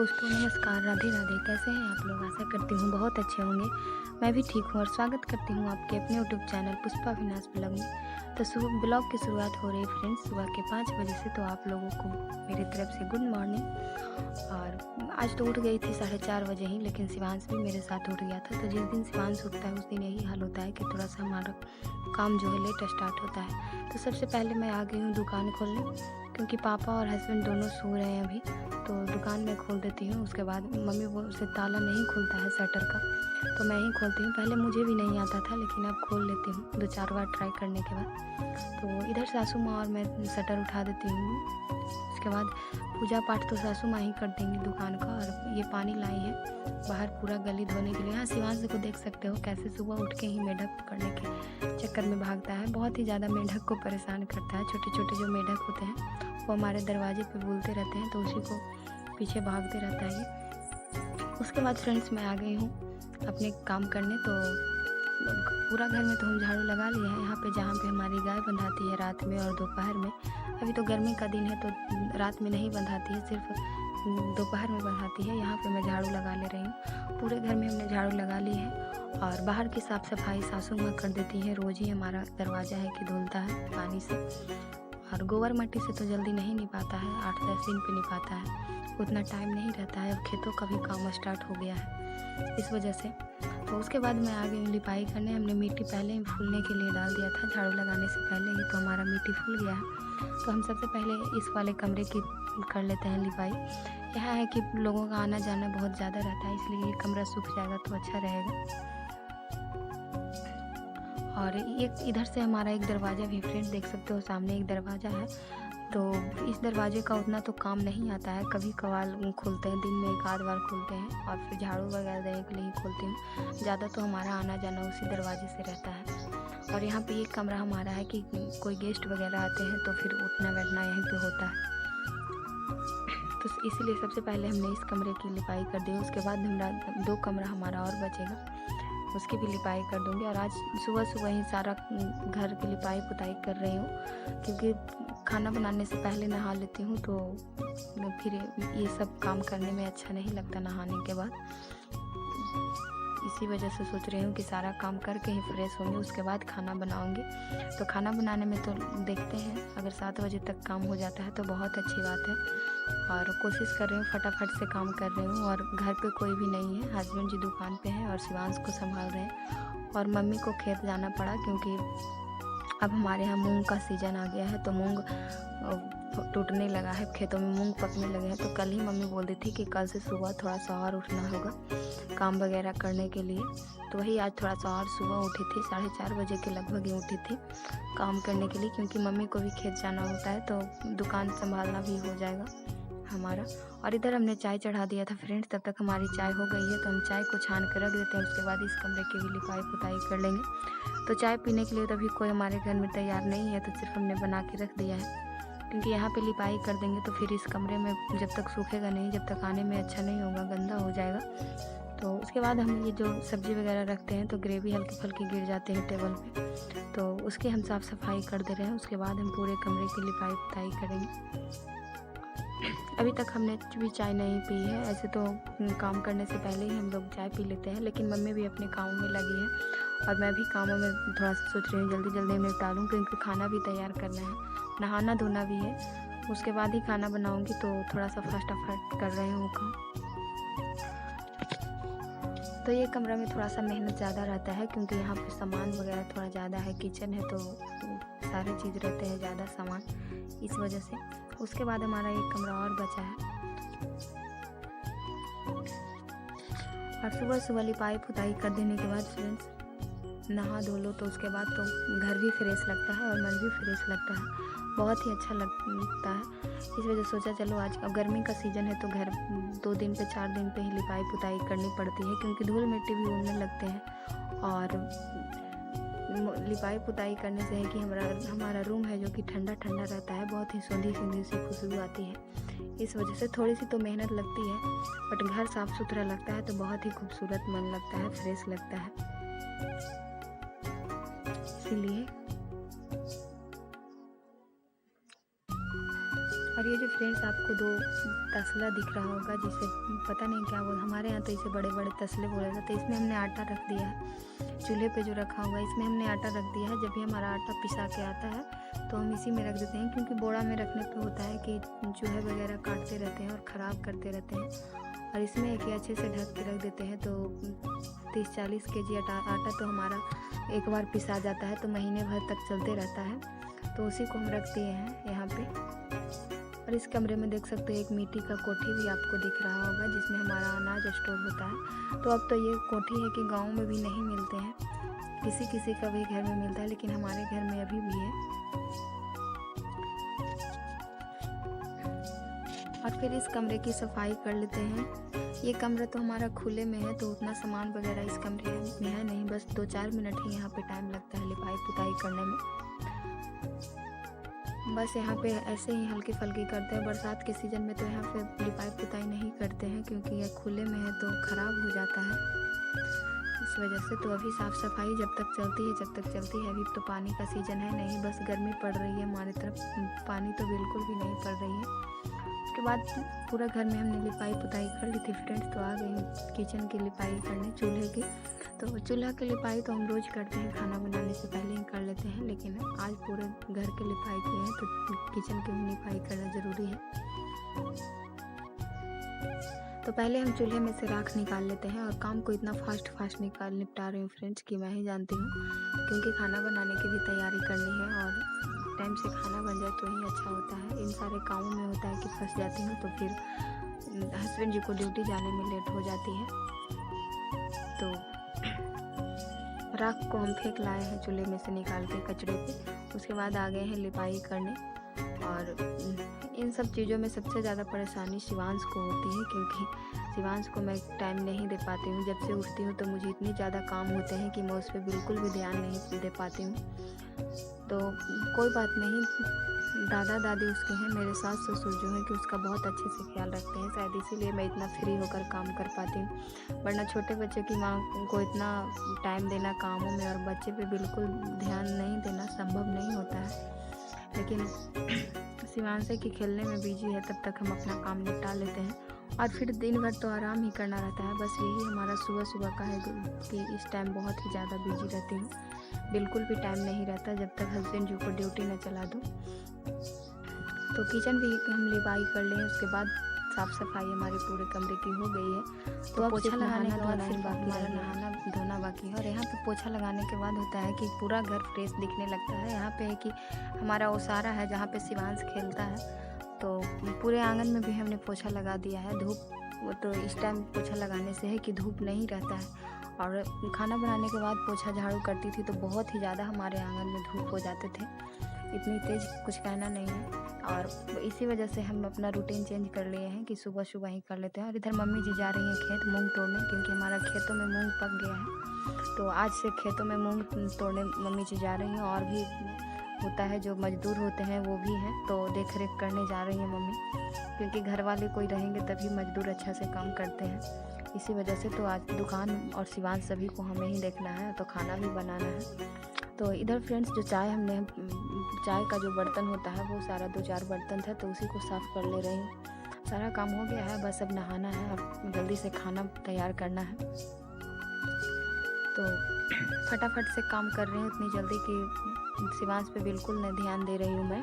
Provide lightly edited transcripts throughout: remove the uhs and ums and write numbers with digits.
दोस्तों नमस्कार, राधे राधे। कैसे हैं आप लोग? आशा करती हूँ बहुत अच्छे होंगे। मैं भी ठीक हूँ और स्वागत करती हूँ आपके अपने यूट्यूब चैनल पुष्पा विनाश ब्लॉग में। तो सुबह ब्लॉग की शुरुआत हो रही है फ्रेंड्स सुबह के 5 बजे से। तो आप लोगों को मेरी तरफ से गुड मॉर्निंग। और आज तो उठ गई थी 4:30 बजे ही, लेकिन शिवांश भी मेरे साथ उठ गया था। तो जिस दिन शिवांश उठता है उस दिन यही हाल होता है कि थोड़ा सा हमारा काम जो है लेट स्टार्ट होता है। तो सबसे पहले मैं आ गई हूँ दुकान खोलने, क्योंकि पापा और हस्बैंड दोनों सो रहे हैं अभी। तो दुकान में खोल देती हूँ। उसके बाद मम्मी वो उसे ताला नहीं खुलता है शटर का, तो मैं ही खोलती हूँ। पहले मुझे भी नहीं आता था, लेकिन अब खोल लेती हूँ 2-4 बार ट्राई करने के बाद। तो इधर सासू माँ और मैं शटर उठा देती हूँ। उसके बाद पूजा पाठ तो सासू माँ ही कर देंगी दुकान का। और ये पानी लाई है बाहर पूरा गली धोने के लिए। हाँ, शिवांश को देख सकते हो कैसे सुबह उठ के ही मेढक पकड़ने के चक्कर में भागता है। बहुत ही ज़्यादा मेढक को परेशान करता है। छोटे छोटे जो मेढक होते हैं वो हमारे दरवाजे पे बोलते रहते हैं, तो उसी को पीछे भागते रहता है ये। उसके बाद फ्रेंड्स मैं आ गई हूँ अपने काम करने। तो पूरा घर में तो हम झाड़ू लगा लिए हैं। यहाँ पे जहाँ पे हमारी गाय बंधाती है रात में और दोपहर में। अभी तो गर्मी का दिन है तो रात में नहीं बंधाती है, सिर्फ दोपहर में बंधाती है। यहाँ पे मैं झाड़ू लगा ले रही हूँ। पूरे घर में हमने झाड़ू लगा ली है। और बाहर की साफ़ सफाई सासू माँ कर देती है। रोज़ ही हमारा दरवाज़ा है कि धुलता है पानी से। और गोबर मट्टी से तो जल्दी नहीं निपाता है, 8-10 दिन पे निपाता है, उतना टाइम नहीं रहता है। अब खेतों का भी काम स्टार्ट हो गया है इस वजह से। तो उसके बाद मैं आ गई लिपाई करने। हमने मिट्टी पहले ही फूलने के लिए डाल दिया था झाड़ू लगाने से पहले ही, तो हमारा मिट्टी फूल गया है। तो हम सबसे पहले इस वाले कमरे की कर लेते हैं लिपाई। यह है कि लोगों का आना जाना बहुत ज़्यादा रहता है, इसलिए ये कमरा सूख जाएगा तो अच्छा रहेगा। और एक इधर से हमारा एक दरवाज़ा भी फ्रेंड देख सकते हो, सामने एक दरवाज़ा है। तो इस दरवाजे का उतना तो काम नहीं आता है, कभी कभार खोलते हैं, दिन में एक आध बार खोलते हैं और फिर झाड़ू वगैरह देने के लिए ही खोलती हूँ। ज़्यादा तो हमारा आना जाना उसी दरवाजे से रहता है। और यहाँ पे एक कमरा हमारा है कि कोई गेस्ट वगैरह आते हैं तो फिर उठना बैठना यहीं पे होता है। तो इसीलिए सबसे पहले हमने इस कमरे की लिपाई कर दी। उसके बाद हमारा 2 कमरा हमारा और बचेगा, उसकी भी लिपाई कर दूंगी। और आज सुबह सुबह ही सारा घर की लिपाई पुताई कर रही हूँ, क्योंकि खाना बनाने से पहले नहा लेती हूँ तो फिर ये सब काम करने में अच्छा नहीं लगता नहाने के बाद। इसी वजह से सोच रही हूँ कि सारा काम करके ही फ्रेश होंगी, उसके बाद खाना बनाऊँगी। तो खाना बनाने में तो देखते हैं, अगर 7 बजे तक काम हो जाता है तो बहुत अच्छी बात है। और कोशिश कर रही हूँ फटाफट से काम कर रही हूँ। और घर पे कोई भी नहीं है, हस्बैंड जी दुकान पे हैं और शिवांश को संभाल रहे हैं। और मम्मी को खेत जाना पड़ा, क्योंकि अब हमारे यहाँ मूंग का सीज़न आ गया है। तो मूंग टूटने लगा है, खेतों में मूंग पकने लगे हैं। तो कल ही मम्मी बोल दी थी कि कल से सुबह थोड़ा सा और उठना होगा काम वगैरह करने के लिए। तो वही आज थोड़ा सा और सुबह उठी थी, 4:30 बजे के लगभग ही उठी थी काम करने के लिए, क्योंकि मम्मी को भी खेत जाना होता है तो दुकान संभालना भी हो जाएगा हमारा। और इधर हमने चाय चढ़ा दिया था फ्रेंड्स, तब तक हमारी चाय हो गई है। तो हम चाय को छान कर रख देते हैं, उसके बाद इस कमरे की भी लिपाई पुताई कर लेंगे। तो चाय पीने के लिए तो अभी कोई हमारे घर में तैयार नहीं है, तो सिर्फ हमने बना के रख दिया है, क्योंकि यहाँ पे लिपाई कर देंगे तो फिर इस कमरे में जब तक सूखेगा नहीं, जब तक आने में अच्छा नहीं होगा, गंदा हो जाएगा। तो उसके बाद हम ये जो सब्ज़ी वगैरह रखते हैं तो ग्रेवी हल्की फुल्की गिर जाते हैं टेबल पे, तो उसकी हम साफ़ सफाई कर दे रहे हैं। उसके बाद हम पूरे कमरे की लिपाई पुताई करेंगे। अभी तक हमने भी चाय नहीं पी है। ऐसे तो काम करने से पहले ही हम लोग चाय पी लेते हैं, लेकिन मम्मी भी अपने कामों में लगी है और मैं भी कामों में थोड़ा सा सोच रही हूँ जल्दी जल्दी निपटा लूँ, क्योंकि खाना भी तैयार करना है, नहाना धोना भी है। उसके बाद ही खाना बनाऊँगी, तो थोड़ा सा फटाफट कर रही हूँ काम। तो ये कमरा में थोड़ा सा मेहनत ज़्यादा रहता है, क्योंकि यहाँ पे सामान वगैरह थोड़ा ज़्यादा है, किचन है तो सारे चीज़ रहते हैं ज़्यादा सामान, इस वजह से। उसके बाद हमारा एक कमरा और बचा है। और सुबह सुबह लिपाई पुताई कर देने के बाद फ्रेंड्स नहा धो लो, तो उसके बाद तो घर भी फ्रेश लगता है और मन भी फ्रेश लगता है, बहुत ही अच्छा लगता है। इस वजह सोचा चलो आज, अब गर्मी का सीज़न है तो घर 2 दिन पे 4 दिन पे ही लिपाई पुताई करनी पड़ती है, क्योंकि धूल मिट्टी भी उड़ने लगते हैं। और लिपाई पुताई करने से है कि हमारा रूम है जो कि ठंडा ठंडा रहता है, बहुत ही सुंदर सुंदर सी खुशबू आती है। इस वजह से थोड़ी सी तो मेहनत लगती है, बट घर साफ़ सुथरा लगता है तो बहुत ही खूबसूरत मन लगता है, फ्रेश लगता है। इसीलिए और ये जो फ्रेंड्स आपको 2 तसला दिख रहा होगा, जिसे पता नहीं क्या बोल, हमारे यहाँ तो इसे बड़े बड़े तसले बोला जाता है। इसमें हमने आटा रख दिया है, चूल्हे पे जो रखा हुआ है इसमें हमने आटा रख दिया है। जब भी हमारा आटा पिसा के आता है तो हम इसी में रख देते हैं, क्योंकि बोरा में रखने पे होता है कि चूहे वगैरह काटते रहते हैं और ख़राब करते रहते हैं। और इसमें एक अच्छे से ढक के रख देते हैं तो 30-40 kg आटा तो हमारा एक बार पिसा जाता है, तो महीने भर तक चलते रहता है। तो उसी को हम रख दिए हैं यहाँ पे। और इस कमरे में देख सकते हैं एक मिट्टी का कोठी भी आपको दिख रहा होगा, जिसमें हमारा अनाज स्टोर होता है। तो अब तो ये कोठी है कि गांव में भी नहीं मिलते हैं, किसी किसी का भी घर में मिलता है, लेकिन हमारे घर में अभी भी है। और फिर इस कमरे की सफाई कर लेते हैं। ये कमरा तो हमारा खुले में है, तो उतना सामान वगैरह इस कमरे में है नहीं, बस 2-4 मिनट ही यहाँ पे टाइम लगता है लिपाई पुताई करने में। बस यहाँ पे ऐसे ही हल्की फुल्की करते हैं। बरसात के सीज़न में तो यहाँ पे लिपाई पुताई नहीं करते हैं, क्योंकि यह खुले में है तो ख़राब हो जाता है इस वजह से। तो अभी साफ़ सफाई जब तक चलती है। अभी तो पानी का सीज़न है नहीं, बस गर्मी पड़ रही है हमारी तरफ, पानी तो बिल्कुल भी नहीं पड़ रही है। उसके बाद पूरा घर में हमने लिपाई पुताई कर ली थी फ्रेंड्स। तो आ गई किचन की लिपाई करने, चूल्हे की। तो चूल्हा की लिपाई तो हम रोज़ करते हैं, खाना बनाने से पहले ही कर लेते हैं, लेकिन आज पूरे घर की लिपाई की है तो किचन की भी लिपाई करना ज़रूरी है। तो पहले हम चूल्हे में से राख निकाल लेते हैं। और काम को इतना फास्ट निपटा रही हूँ फ्रेंड्स कि मैं ही जानती हूँ, क्योंकि खाना बनाने की भी तैयारी करनी है और टाइम से खाना बन जाए तो ही अच्छा होता है। इन सारे कामों में होता है कि फंस जाती हूँ, तो फिर हस्बैंड जी को ड्यूटी जाने में लेट हो जाती है। तो राख को हम फेंक लाए हैं चूल्हे में से निकाल के कचड़े पे। उसके बाद आ गए हैं लिपाई करने। और इन सब चीज़ों में सबसे ज़्यादा परेशानी शिवांश को होती है, क्योंकि शिवांश को मैं टाइम नहीं दे पाती हूँ। जब से उठती हूँ तो मुझे इतनी ज़्यादा काम होते हैं कि मैं उस पर बिल्कुल भी ध्यान नहीं दे पाती हूँ। तो कोई बात नहीं, दादा दादी उसके हैं, मेरे सास ससुर जो हैं कि उसका बहुत अच्छे से ख्याल रखते हैं, शायद इसीलिए मैं इतना फ्री होकर काम कर पाती हूँ। वरना छोटे बच्चे की माँ को इतना टाइम देना कामों में और बच्चे पे बिल्कुल ध्यान नहीं देना संभव नहीं होता है। लेकिन शिवांशी की खेलने में बिजी है, तब तक हम अपना काम निपटा लेते हैं। और फिर दिन भर तो आराम ही करना रहता है। बस यही हमारा सुबह का है कि इस टाइम बहुत ही ज़्यादा बिजी रहती हूँ, बिल्कुल भी टाइम नहीं रहता जब तक हस्बैंड जी को ड्यूटी न चला दूँ। तो किचन भी हम लिपाई कर लें, उसके बाद साफ़ सफाई हमारे पूरे कमरे की हो गई है। तो अब पोछा लगाने के बाद फिर हमारा नहाना धोना बाकी है। और यहाँ पे पोछा लगाने के बाद होता है कि पूरा घर फ्रेश दिखने लगता है। यहाँ पे है कि हमारा ओसारा है जहाँ पे शिवांश खेलता है, तो पूरे आंगन में भी हमने पोछा लगा दिया है। धूप तो इस टाइम पोछा लगाने से है कि धूप नहीं रहता है। और खाना बनाने के बाद पोछा झाड़ू करती थी तो बहुत ही ज़्यादा हमारे आंगन में धूप हो जाते थे, इतनी तेज़ कुछ कहना नहीं है। और इसी वजह से हम अपना रूटीन चेंज कर लिए हैं कि सुबह ही कर लेते हैं। और इधर मम्मी जी जा रही हैं खेत मूंग तोड़ने, क्योंकि हमारा खेतों में मूंग पक गया है। तो आज से खेतों में मूंग तोड़ने मम्मी जी जा रही हैं। और भी होता है, जो मजदूर होते हैं वो भी हैं, तो देख रेख करने जा रही हैं मम्मी, क्योंकि घर वाले कोई रहेंगे तभी मजदूर अच्छा से काम करते हैं। इसी वजह से तो आज दुकान और शिवांश सभी को हमें ही देखना है, तो खाना भी बनाना है। तो इधर फ्रेंड्स जो चाय का जो बर्तन होता है वो सारा 2-4 बर्तन था, तो उसी को साफ़ कर ले रही हूँ। सारा काम हो गया है, बस अब नहाना है और जल्दी से खाना तैयार करना है। तो फटाफट से काम कर रही हूँ इतनी जल्दी कि शिवांश पे बिल्कुल नहीं ध्यान दे रही हूँ मैं।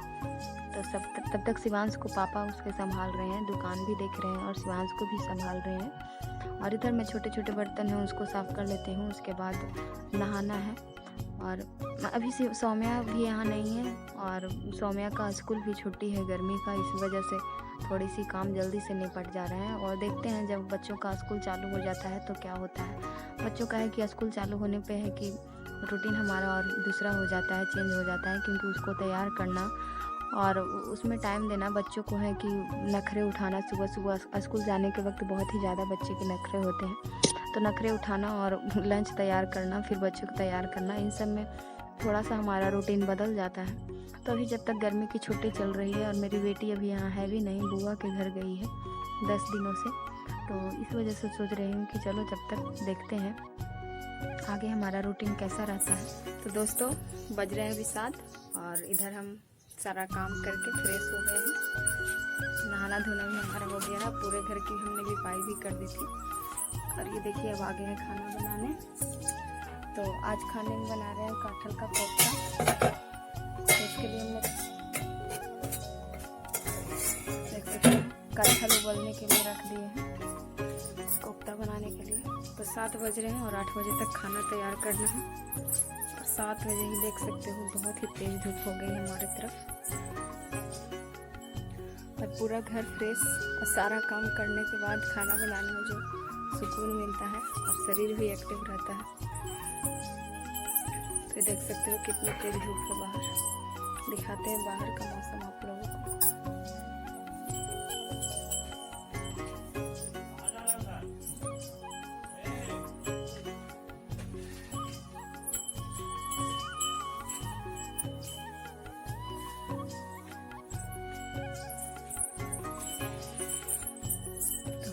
तो तब तक शिवांश को पापा उसके संभाल रहे हैं, दुकान भी देख रहे हैं और शिवांश को भी संभाल रहे हैं। और इधर मैं छोटे छोटे बर्तन हैं उसको साफ़ कर लेती हूँ, उसके बाद नहाना है। और अभी सौम्या भी यहाँ नहीं है, और सौम्या का स्कूल भी छुट्टी है गर्मी का, इस वजह से थोड़ी सी काम जल्दी से निपट जा रहे हैं। और देखते हैं जब बच्चों का स्कूल चालू हो जाता है तो क्या होता है। बच्चों का है कि स्कूल चालू होने पे है कि रूटीन हमारा और दूसरा हो जाता है, चेंज हो जाता है, क्योंकि उसको तैयार करना और उसमें टाइम देना। बच्चों को है कि नखरे उठाना, सुबह स्कूल जाने के वक्त बहुत ही ज़्यादा बच्चे के नखरे होते हैं, तो नखरे उठाना और लंच तैयार करना, फिर बच्चों को तैयार करना, इन सब में थोड़ा सा हमारा रूटीन बदल जाता है। तो अभी जब तक गर्मी की छुट्टी चल रही है और मेरी बेटी अभी यहाँ है भी नहीं, बुआ के घर गई है 10 दिनों से, तो इस वजह से सोच रही हूँ कि चलो जब तक देखते हैं आगे हमारा रूटीन कैसा रहता है। तो दोस्तों बज रहे हैं अभी 7 और इधर हम सारा काम करके फ्रेश हो गए हैं। नहाना धोना भी हमारा हो गया है, पूरे घर की हमने लिपाई भी कर दी थी। और ये देखिए अब आगे हैं खाना बनाने। तो आज खाने में बना रहे हैं कटहल का कोफ्ता। तो इसके लिए हमने देख सकते हैं कटहल उबलने के लिए रख दिए हैं कोफ्ता बनाने के लिए। तो 7 बज रहे हैं और 8 बजे तक खाना तैयार करना है। और 7 बजे ही देख सकते हो बहुत ही तेज धूप हो गई है हमारे तरफ। और पूरा घर फ्रेश और सारा काम करने के बाद खाना बनाने में जो सुकून मिलता है और शरीर भी एक्टिव रहता है। तो देख सकते हो कितनी तेज धूप है बाहर। दिखाते हैं बाहर का मौसम आप लोगों को।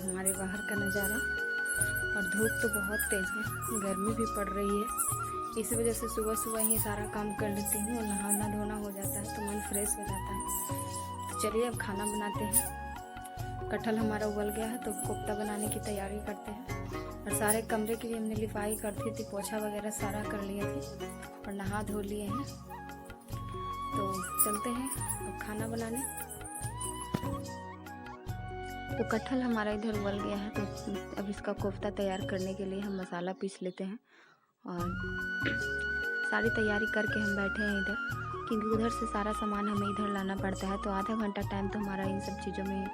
हमारे बाहर का नज़ारा। और धूप तो बहुत तेज़ है, गर्मी भी पड़ रही है। इस वजह से सुबह सुबह ही सारा काम कर लेती हूँ और नहाना धोना हो जाता है तो मन फ्रेश हो जाता है। तो चलिए अब खाना बनाते हैं। कटहल हमारा उबल गया है तो कोफ्ता बनाने की तैयारी करते हैं। और सारे कमरे के लिए हमने लिपाई करती थी, पोछा वगैरह सारा कर लिए थे और नहा धो लिए हैं। तो चलते हैं अब खाना बनाने। तो कटहल हमारा इधर उबल गया है तो अब इसका कोफ्ता तैयार करने के लिए हम मसाला पीस लेते हैं। और सारी तैयारी करके हम बैठे हैं इधर, क्योंकि उधर से सारा सामान हमें इधर लाना पड़ता है। तो आधा घंटा टाइम तो हमारा इन सब चीज़ों में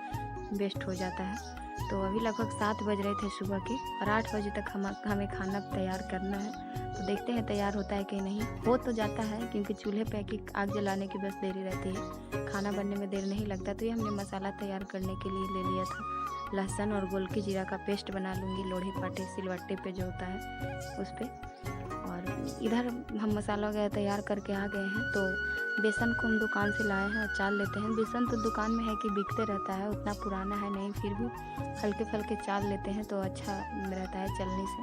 वेस्ट हो जाता है। तो अभी लगभग 7 बज रहे थे सुबह के और 8 बजे तक हमें खाना तैयार करना है। तो देखते हैं तैयार होता है कि नहीं। हो तो जाता है क्योंकि चूल्हे पे की आग जलाने की बस देरी रहती है, खाना बनने में देर नहीं लगता। तो ये हमने मसाला तैयार करने के लिए ले लिया था। लहसुन और गोलकी जीरा का पेस्ट बना लूँगी लोढ़ी पाटे सिलवट्टे पे जो होता है उस पर। और इधर हम मसाला वगैरह तैयार करके आ गए हैं। तो बेसन को हम दुकान से लाए हैं और चाल लेते हैं। बेसन तो दुकान में है कि बिकते रहता है, उतना पुराना है नहीं, फिर भी हल्के फुल्के चाल लेते हैं तो अच्छा रहता है चलने से।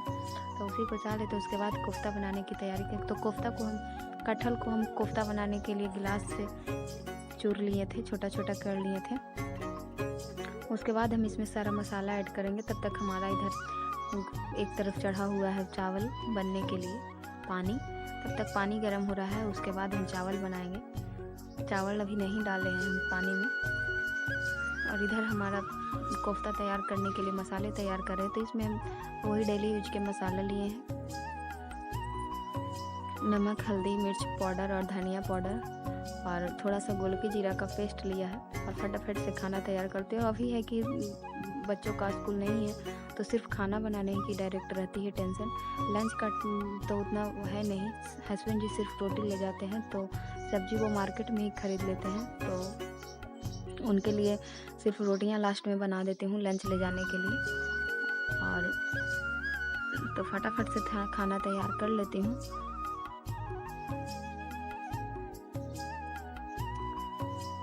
तो उसी को चाल लेते हैं। उसके बाद कोफ्ता बनाने की तैयारी करें। तो कोफ्ता को कटहल को हम कोफ्ता बनाने के लिए गिलास से चूर लिए थे, छोटा छोटा कर लिए थे। उसके बाद हम इसमें सारा मसाला ऐड करेंगे। तब तक हमारा इधर एक तरफ चढ़ा हुआ है चावल बनने के लिए पानी। तब तक पानी गर्म हो रहा है, उसके बाद हम चावल बनाएंगे। चावल अभी नहीं डाले हैं हम पानी में। और इधर हमारा कोफ्ता तैयार करने के लिए मसाले तैयार कर रहे हैं। तो इसमें हम वही डेली यूज के मसाले लिए हैं, नमक, हल्दी, मिर्च पाउडर और धनिया पाउडर और थोड़ा सा गोलकी जीरा का पेस्ट लिया है। और फटाफट से खाना तैयार करते हो। अभी है कि बच्चों का स्कूल नहीं है तो सिर्फ खाना बनाने की डायरेक्ट रहती है टेंशन। लंच का तो उतना है नहीं, हस्बैंड जी सिर्फ रोटी ले जाते हैं तो सब्जी वो मार्केट में ही खरीद लेते हैं। तो उनके लिए सिर्फ रोटियां लास्ट में बना देती हूँ लंच ले जाने के लिए। और तो फटाफट से खाना तैयार कर लेती हूँ।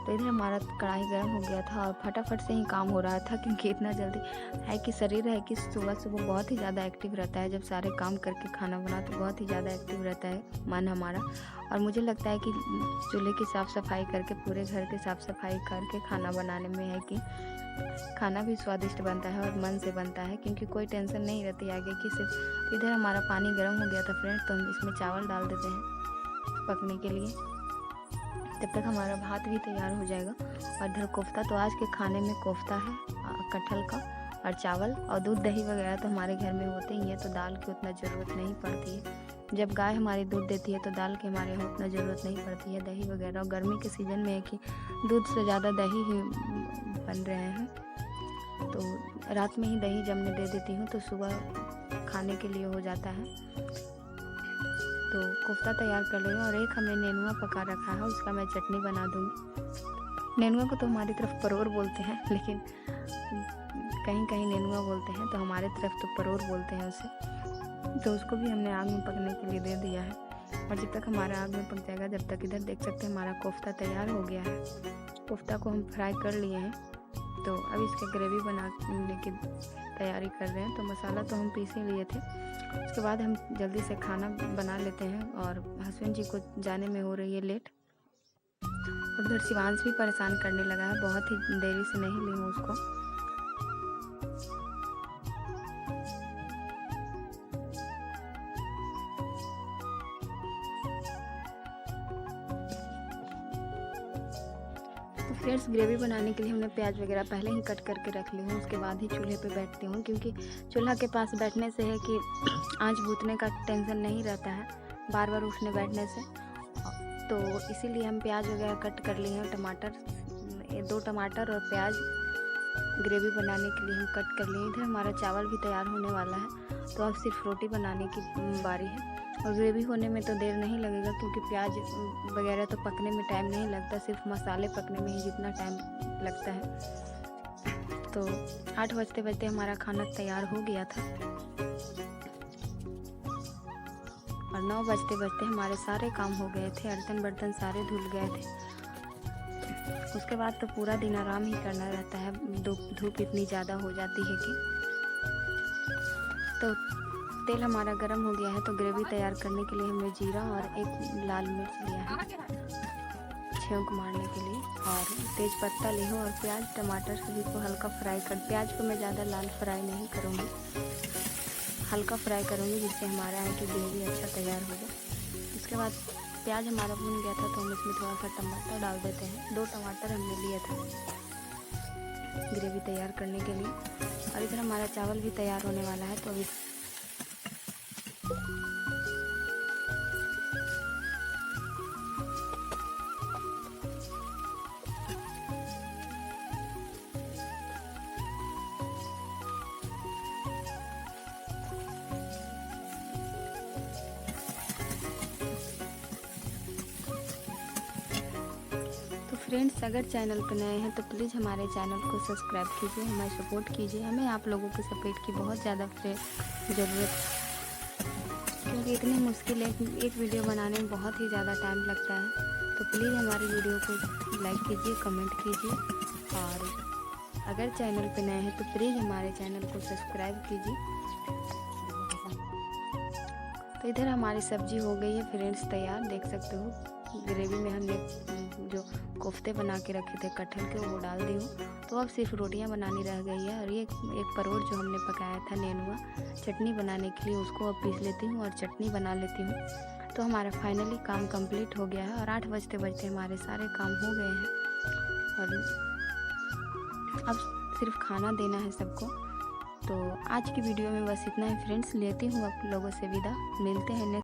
तो इधर हमारा कढ़ाई गर्म हो गया था और फटाफट से ही काम हो रहा था, क्योंकि इतना जल्दी है कि शरीर है कि सुबह सुबह बहुत ही ज़्यादा एक्टिव रहता है। जब सारे काम करके खाना बना तो बहुत ही ज़्यादा एक्टिव रहता है मन हमारा। और मुझे लगता है कि चूल्हे की साफ़ सफाई करके, पूरे घर की साफ़ सफाई करके खाना बनाने में है कि खाना भी स्वादिष्ट बनता है और मन से बनता है, क्योंकि कोई टेंशन नहीं रहती आगे की। सिर्फ इधर हमारा पानी गर्म हो गया था फ्रेंड्स, तो हम इसमें चावल डाल देते हैं पकने के लिए। तब तक हमारा भात भी तैयार हो जाएगा। और इधर कोफ्ता, तो आज के खाने में कोफ्ता है कटहल का और चावल और दूध दही वगैरह तो हमारे घर में होते ही है, तो दाल की उतना ज़रूरत नहीं पड़ती है। जब गाय हमारी दूध देती है तो दाल की हमारे यहाँ उतना ज़रूरत नहीं पड़ती है, दही वगैरह। और गर्मी के सीज़न में है कि दूध से ज़्यादा दही ही बन रहे हैं। तो रात में ही दही जमने दे देती हूँ तो सुबह खाने के लिए हो जाता है। तो कोफ्ता तैयार कर रही हूँ। और एक हमने नेनुआ पका रखा है, उसका मैं चटनी बना दूँगी। नेनुआ को तो हमारी तरफ परोर बोलते हैं, लेकिन कहीं कहीं नेनुआ बोलते हैं, तो हमारे तरफ तो परोर बोलते हैं उसे। तो उसको भी हमने आग में पकने के लिए दे दिया है। और जब तक हमारा आग में पक जाएगा, जब तक इधर देख सकते हैं हमारा कोफ्ता तैयार हो गया है। कोफ्ता को हम फ्राई कर लिए हैं, तो अब इसके ग्रेवी बनाने की तैयारी कर रहे हैं। तो मसाला तो हम पीस ही लिए थे। उसके बाद हम जल्दी से खाना बना लेते हैं। और हस्बैंड जी को जाने में हो रही है लेट, और उधर शिवांश भी परेशान करने लगा है, बहुत ही देरी से नहीं ली हूँ उसको। तो फ्रेंड्स, ग्रेवी बनाने के लिए हमने प्याज वगैरह पहले ही कट करके रख ली हूँ, उसके बाद ही चूल्हे पे बैठती हूँ, क्योंकि चूल्हा के पास बैठने से है कि आँच भूतने का टेंशन नहीं रहता है बार बार उठने बैठने से। तो इसीलिए हम प्याज वगैरह कट कर लिए हैं, टमाटर 2 टमाटर और प्याज ग्रेवी बनाने के लिए हम कट कर लिए। इधर हमारा चावल भी तैयार होने वाला है, तो अब सिर्फ रोटी बनाने की बारी है। और ग्रेवी होने में तो देर नहीं लगेगा, क्योंकि प्याज वगैरह तो पकने में टाइम नहीं लगता, सिर्फ मसाले पकने में ही जितना टाइम लगता है। तो 8 बजते बजते हमारा खाना तैयार हो गया था और 9 बजते बजते हमारे सारे काम हो गए थे, बर्तन सारे धुल गए थे। उसके बाद तो पूरा दिन आराम ही करना रहता है, धूप इतनी ज़्यादा हो जाती है कि। तो तेल हमारा गर्म हो गया है, तो ग्रेवी तैयार करने के लिए हमने जीरा और 1 लाल मिर्च लिया है छौंक मारने के लिए, और तेज पत्ता ली हूँ, और प्याज टमाटर सभी को हल्का फ्राई कर। प्याज को मैं ज़्यादा लाल फ्राई नहीं करूँगी, हल्का फ्राई करूँगी, जिससे हमारा है कि ग्रेवी अच्छा तैयार होगा। उसके बाद प्याज हमारा भून गया था, तो हम इसमें थोड़ा सा टमाटर डाल देते हैं। 2 टमाटर हमने लिए थे ग्रेवी तैयार करने के लिए। और इधर हमारा चावल भी तैयार होने वाला है, तो अभी फ्रेंड्स, अगर चैनल पर नए हैं तो प्लीज़ हमारे चैनल को सब्सक्राइब कीजिए, हमें सपोर्ट कीजिए। हमें आप लोगों के सपोर्ट की बहुत ज़्यादा ज़रूरत है, क्योंकि इतनी मुश्किल एक वीडियो बनाने में बहुत ही ज़्यादा टाइम लगता है। तो प्लीज़ हमारे वीडियो को लाइक कीजिए, कमेंट कीजिए, और अगर चैनल पर नए हैं तो प्लीज़ हमारे चैनल को सब्सक्राइब कीजिए। तो इधर हमारी सब्जी हो गई है फ्रेंड्स तैयार, देख सकते हो। ग्रेवी में हमने जो कोफ्ते बना के रखे थे कटहल के, वो डाल दी हूँ। तो अब सिर्फ रोटियां बनानी रह गई है, और ये एक परोठ जो हमने पकाया था नेनुआ चटनी बनाने के लिए, उसको अब पीस लेती हूँ और चटनी बना लेती हूँ। तो हमारा फाइनली काम कंप्लीट हो गया है, और 8 बजते बजते हमारे सारे काम हो गए हैं, और अब सिर्फ खाना देना है सबको। तो आज की वीडियो में बस इतना ही फ्रेंड्स, लेती हूँ आप लोगों से विदा, मिलते हैं नेक्स्ट